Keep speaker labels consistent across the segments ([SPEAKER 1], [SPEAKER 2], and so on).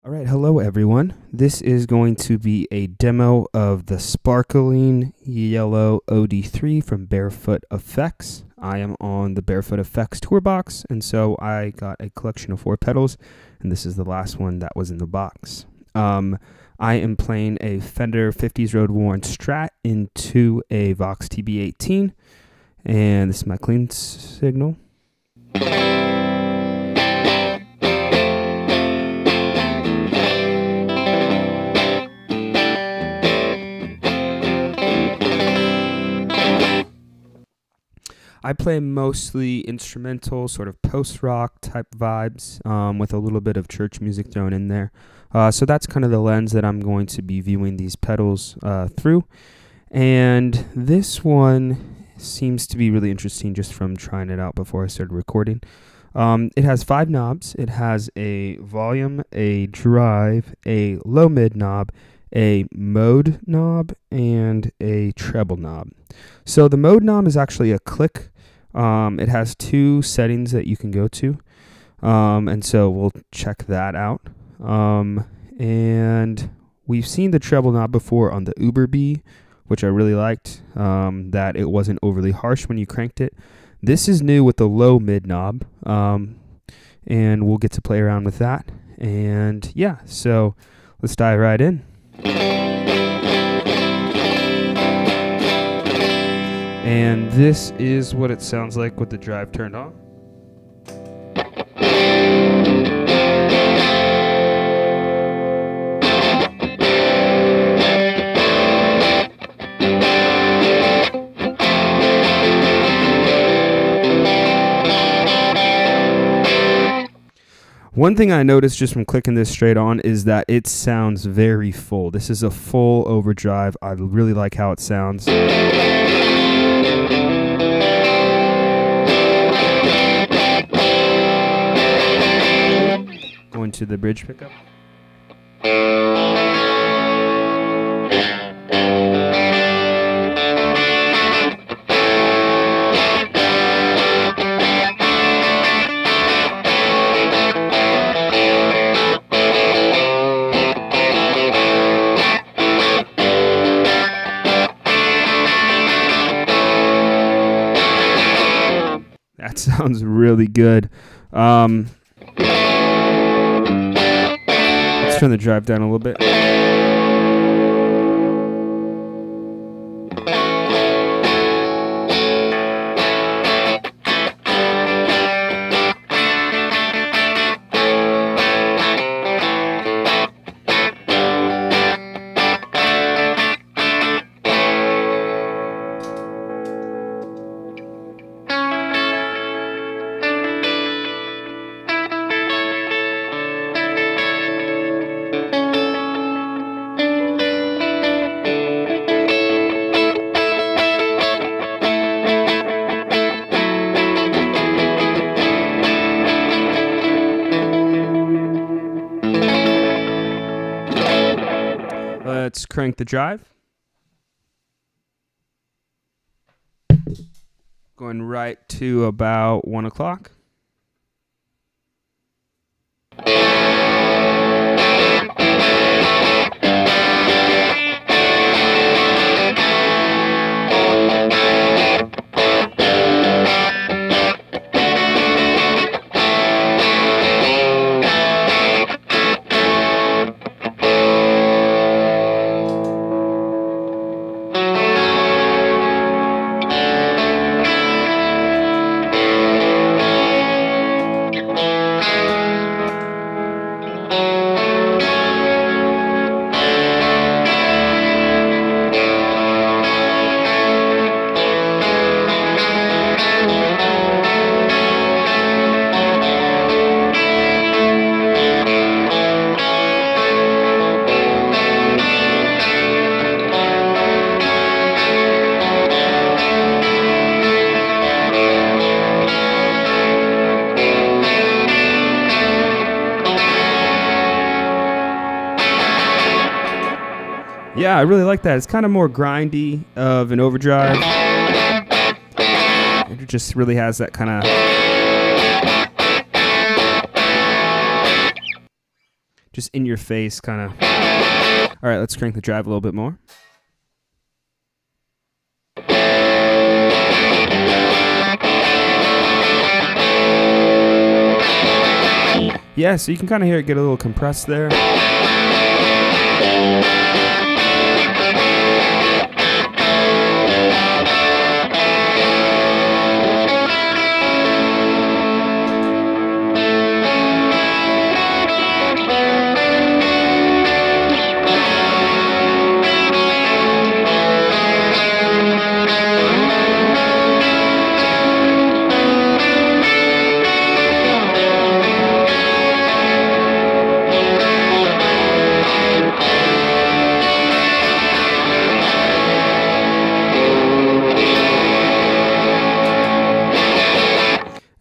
[SPEAKER 1] All right, hello everyone. This is going to be a demo of the Sparking Yellow OD3 from Bearfoot FX. I am on the Bearfoot FX TourBox, and so I got a collection of 4 pedals, and this is the last one that was in the box. I am playing a Fender 50s Road Worn Strat into a Vox TB18, and this is my clean signal. I play mostly instrumental, sort of post-rock type vibes with a little bit of church music thrown in there. So that's kind of the lens that I'm going to be viewing these pedals through. And this one seems to be really interesting just from trying it out before I started recording. It has 5 knobs. It has a volume, a drive, a loMid knob, a mode knob, and a treble knob. So the mode knob is actually a click. It has 2 settings that you can go to, and so we'll check that out. And we've seen the treble knob before on the Uber B, which I really liked, that it wasn't overly harsh when you cranked it. This is new with the loMid knob, and we'll get to play around with that. And yeah, so let's dive right in. And this is what it sounds like with the drive turned on. One thing I noticed just from clicking this straight on is that it sounds very full. This is a full overdrive. I really like how it sounds. Going to the bridge pickup. That sounds really good. Let's turn the drive down a little bit. Let's crank the drive. Going right to about 1 o'clock. Yeah, I really like that. It's kind of more grindy of an overdrive. It just really has that kind of just in your face kind of. All right, let's crank the drive a little bit more. Yeah, so you can kind of hear it get a little compressed there.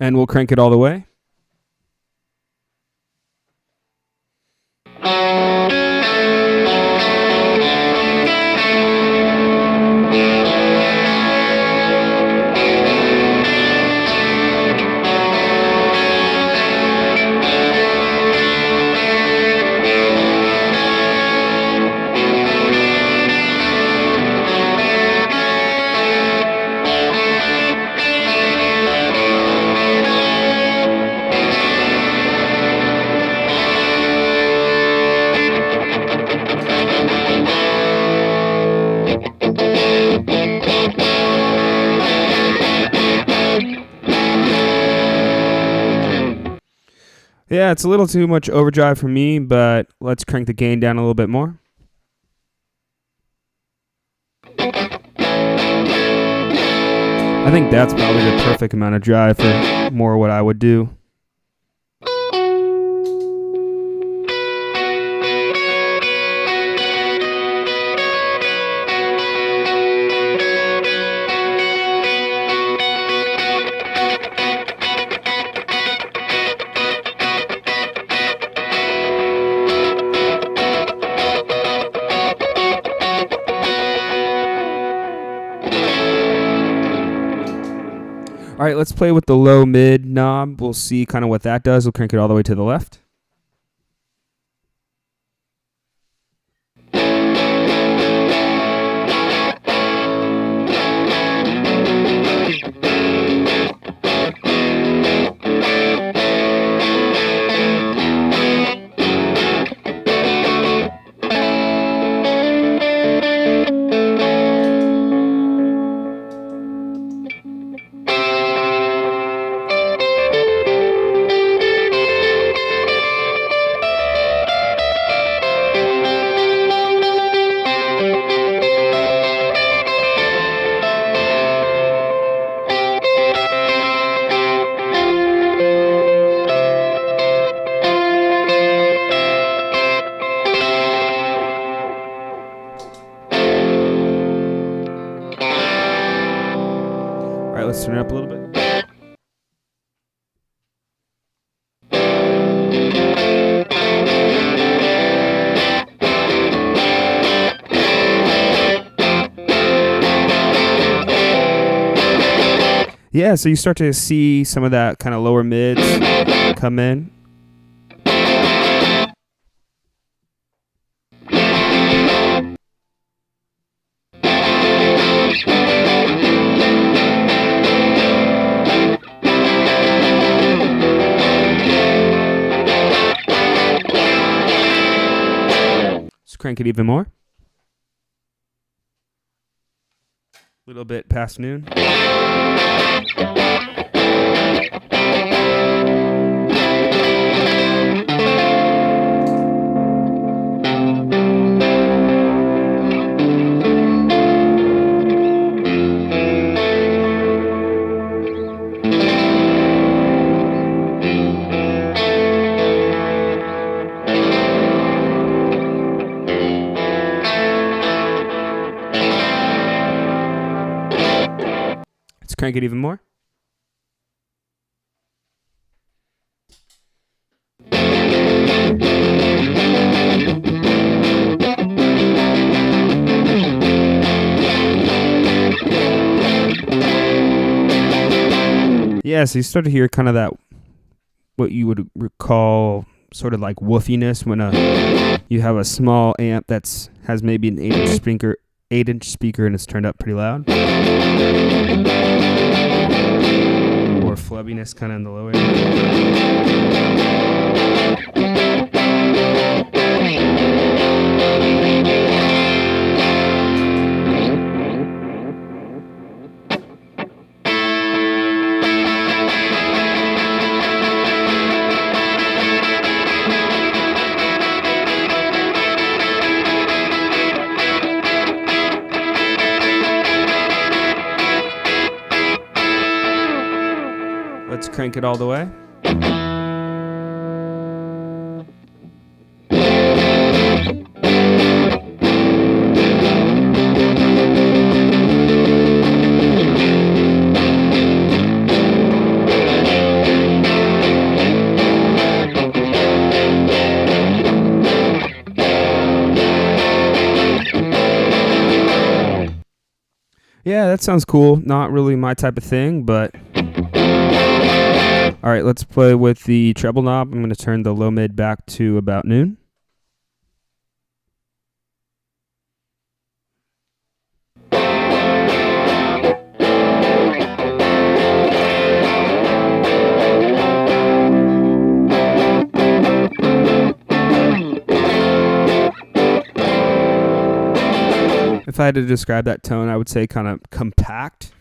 [SPEAKER 1] And we'll crank it all the way. Yeah, it's a little too much overdrive for me, but let's crank the gain down a little bit more. I think that's probably the perfect amount of drive for more what I would do. All right, let's play with the low-mid knob. We'll see kind of what that does. We'll crank it all the way to the left. All right, let's turn it up a little bit. Yeah, so you start to see some of that kind of lower mids come in. Let's crank it even more. A little bit past noon. Let's crank it even more. Yeah, so you start to hear kind of that, what you would recall sort of like woofiness when you have a small amp has maybe an 8-inch speaker and it's turned up pretty loud. Or flubbiness kind of in the low area. Let's crank it all the way. Yeah, that sounds cool. Not really my type of thing, but... All right, let's play with the treble knob. I'm going to turn the loMid back to about noon. If I had to describe that tone, I would say kind of compact.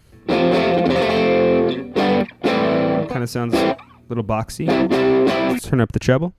[SPEAKER 1] Kind of sounds a little boxy. Let's turn up the treble.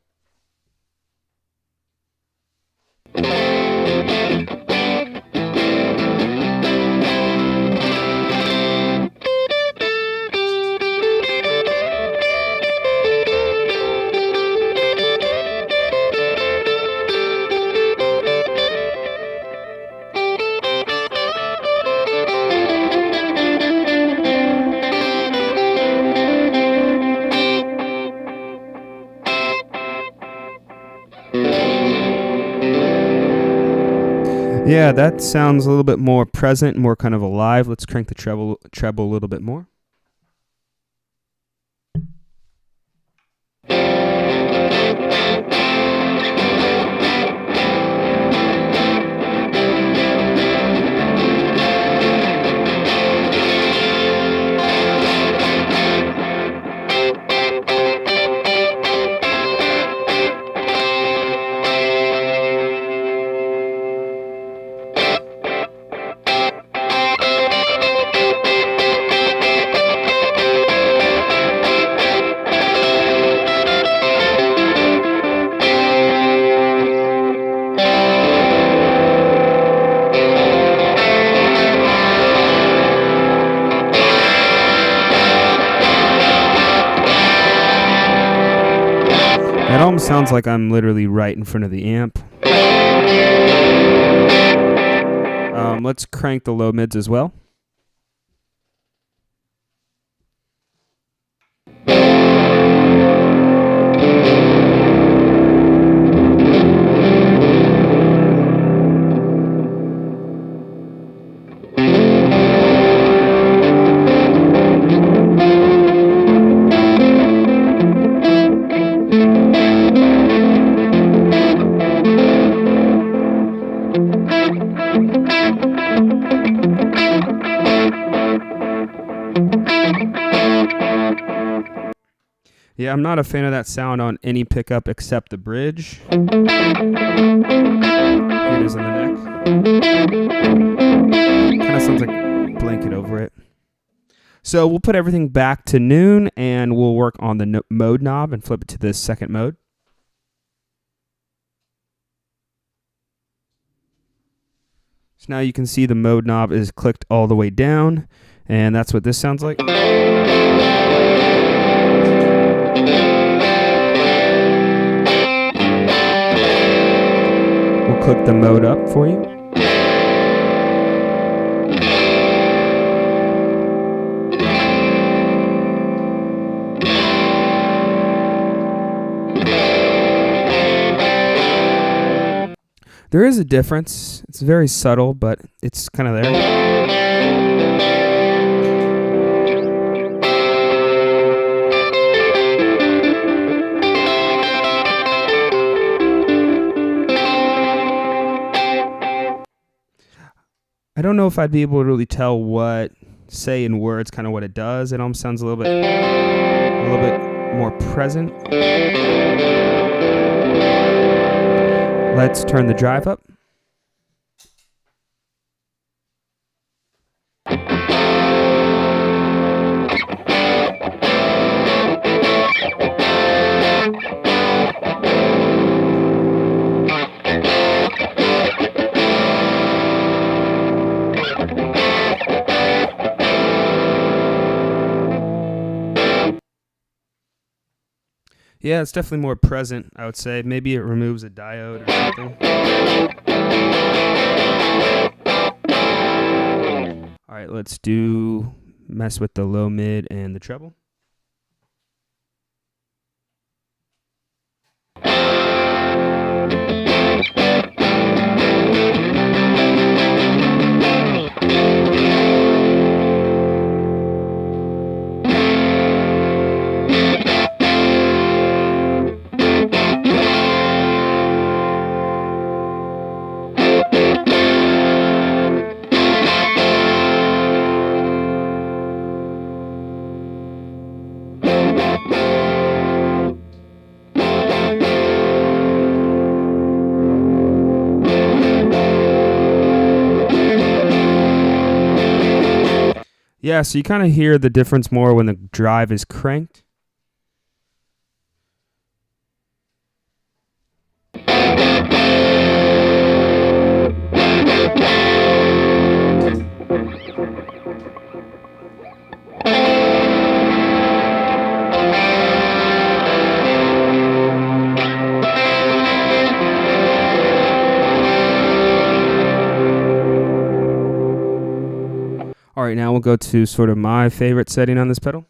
[SPEAKER 1] Yeah, that sounds a little bit more present, more kind of alive. Let's crank the treble a little bit more. It almost sounds like I'm literally right in front of the amp. Let's crank the loMids as well. Yeah, I'm not a fan of that sound on any pickup except the bridge. Here it is on the neck. Kind of sounds like a blanket over it. So we'll put everything back to noon and we'll work on the mode knob and flip it to the second mode. So now you can see the mode knob is clicked all the way down, and that's what this sounds like. We'll click the mode up for you. There is a difference. It's very subtle, but it's kind of there. I don't know if I'd be able to really tell what, say in words, kind of what it does. It almost sounds a little bit more present. Let's turn the drive up. Yeah, it's definitely more present, I would say. Maybe it removes a diode or something. All right, let's mess with the loMid and the treble. Yeah, so you kind of hear the difference more when the drive is cranked. All right, now we'll go to sort of my favorite setting on this pedal.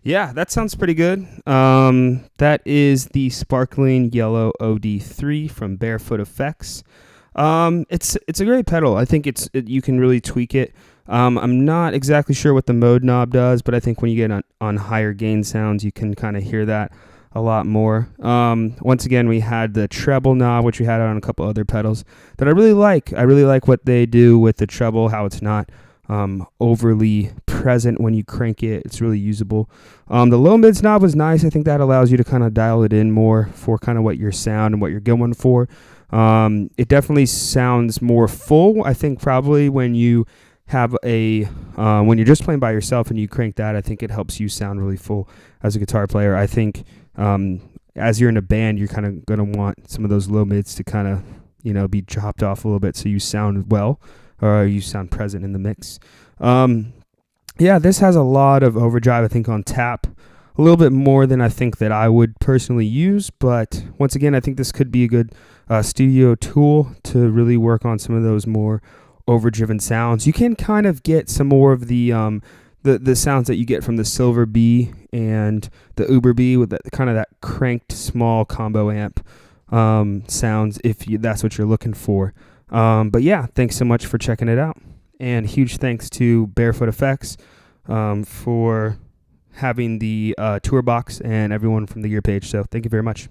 [SPEAKER 1] Yeah, that sounds pretty good. That is the Sparkling Yellow OD3 from Bearfoot FX. It's a great pedal. I think you can really tweak it. I'm not exactly sure what the mode knob does, but I think when you get on higher gain sounds, you can kind of hear that a lot more. Once again, we had the treble knob, which we had on a couple other pedals that I really like. I really like what they do with the treble, how it's not overly present when you crank it. It's really usable. The loMid knob was nice. I think that allows you to kind of dial it in more for kind of what your sound and what you're going for. It definitely sounds more full. I think probably when you have when you're just playing by yourself and you crank that, I think it helps you sound really full as a guitar player. I think as you're in a band, you're kind of going to want some of those loMids to kind of, be chopped off a little bit so you sound well, or you sound present in the mix. Yeah, this has a lot of overdrive, I think, on tap. A little bit more than I think that I would personally use, but once again, I think this could be a good studio tool to really work on some of those more overdriven sounds. You can kind of get some more of the sounds that you get from the Silver B and the Uber B with that kind of that cranked small combo amp sounds, if that's what you're looking for. But yeah, thanks so much for checking it out. And huge thanks to Bearfoot FX for having the TourBox and everyone from the gear page. So thank you very much.